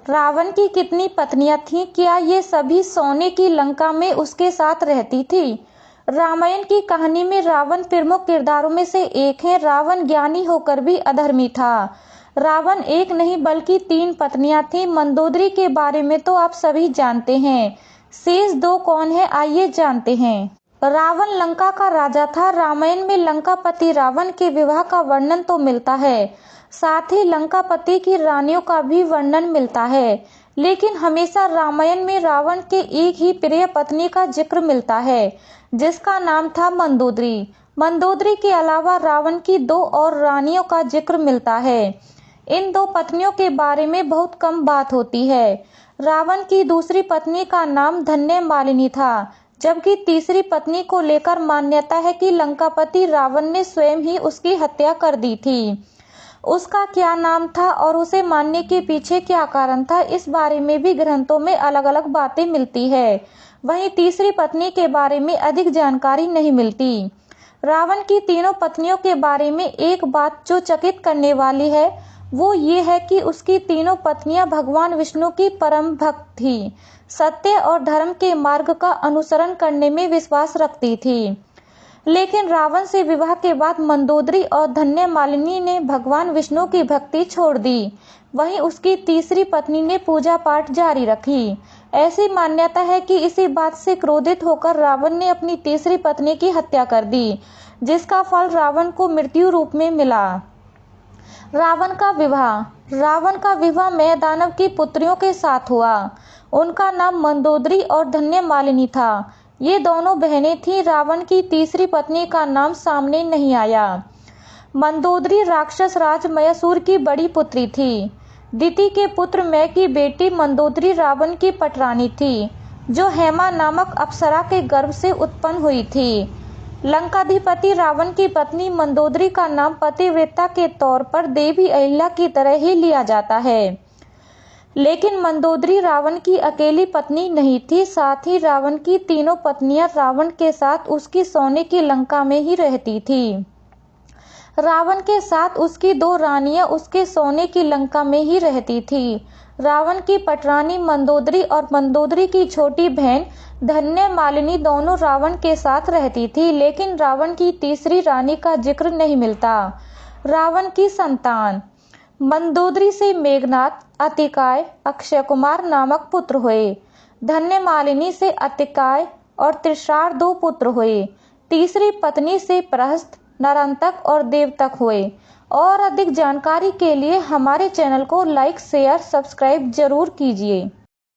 रावण की कितनी पत्नियां थीं? क्या ये सभी सोने की लंका में उसके साथ रहती थी? रामायण की कहानी में रावण प्रमुख किरदारों में से एक है। रावण ज्ञानी होकर भी अधर्मी था। रावण एक नहीं बल्कि 3 पत्नियां थीं। मंदोदरी के बारे में तो आप सभी जानते हैं। शेष 2 कौन है, आइए जानते हैं। रावण लंका का राजा था। रामायण में लंकापति रावण के विवाह का वर्णन तो मिलता है, साथ ही लंकापति की रानियों का भी वर्णन मिलता है, लेकिन हमेशा रामायण में रावण के एक ही प्रिय पत्नी का जिक्र मिलता है, जिसका नाम था मंदोदरी। मंदोदरी के अलावा रावण की 2 और रानियों का जिक्र मिलता है। इन 2 पत्नियों के बारे में बहुत कम बात होती है। रावण की दूसरी पत्नी का नाम धन्यमालिनी था, जबकि तीसरी पत्नी को लेकर मान्यता है कि लंकापति रावण ने स्वयं ही उसकी हत्या कर दी थी। उसका क्या नाम था और उसे मारने के पीछे क्या कारण था, इस बारे में भी ग्रंथों में अलग अलग बातें मिलती है। वहीं तीसरी पत्नी के बारे में अधिक जानकारी नहीं मिलती। रावण की तीनों पत्नियों के बारे में एक बात जो चकित करने वाली है वो ये है कि उसकी तीनों पत्नियां भगवान विष्णु की परम भक्त थी, सत्य और धर्म के मार्ग का अनुसरण करने में विश्वास रखती थी। लेकिन रावण से विवाह के बाद मंदोदरी और धन्यमालिनी ने भगवान विष्णु की भक्ति छोड़ दी। वहीं उसकी तीसरी पत्नी ने पूजा पाठ जारी रखी। ऐसी मान्यता है कि इसी बात से क्रोधित होकर रावण ने अपनी तीसरी पत्नी की हत्या कर दी, जिसका फल रावण को मृत्यु रूप में मिला। रावण का विवाह मैदानव की पुत्रियों के साथ हुआ। उनका नाम मंदोदरी और धन्यमालिनी था। ये दोनों बहनें थीं। रावण की तीसरी पत्नी का नाम सामने नहीं आया। मंदोदरी राक्षस राज मयासुर की बड़ी पुत्री थी। दिति के पुत्र मय की बेटी मंदोदरी रावण की पटरानी थी, जो हेमा नामक अप्सरा के गर्भ से उत्पन्न हुई थी। लंकाधिपति रावण की पत्नी मंदोदरी का नाम पतिव्रता के तौर पर देवी अहिल्या की तरह ही लिया जाता है। लेकिन मंदोदरी रावण की अकेली पत्नी नहीं थी, साथ ही रावण की तीनों पत्नियां रावण के साथ उसकी सोने की लंका में ही रहती थी। रावण के साथ उसकी 2 रानियां उसके सोने की लंका में ही रहती थी। रावण की पटरानी मंदोदरी और मंदोदरी की छोटी बहन धन्यमालिनी दोनों रावण के साथ रहती थी, लेकिन रावण की तीसरी रानी का जिक्र नहीं मिलता। रावण की संतान मंदोदरी से मेघनाद, अतिकाय, अक्षय कुमार नामक पुत्र हुए। धन्यमालिनी से अतिकाय और त्रिषार 2 पुत्र हुए। तीसरी पत्नी से प्रहस्त, नरांतक और देवतक हुए। और अधिक जानकारी के लिए हमारे चैनल को लाइक, शेयर, सब्सक्राइब जरूर कीजिए।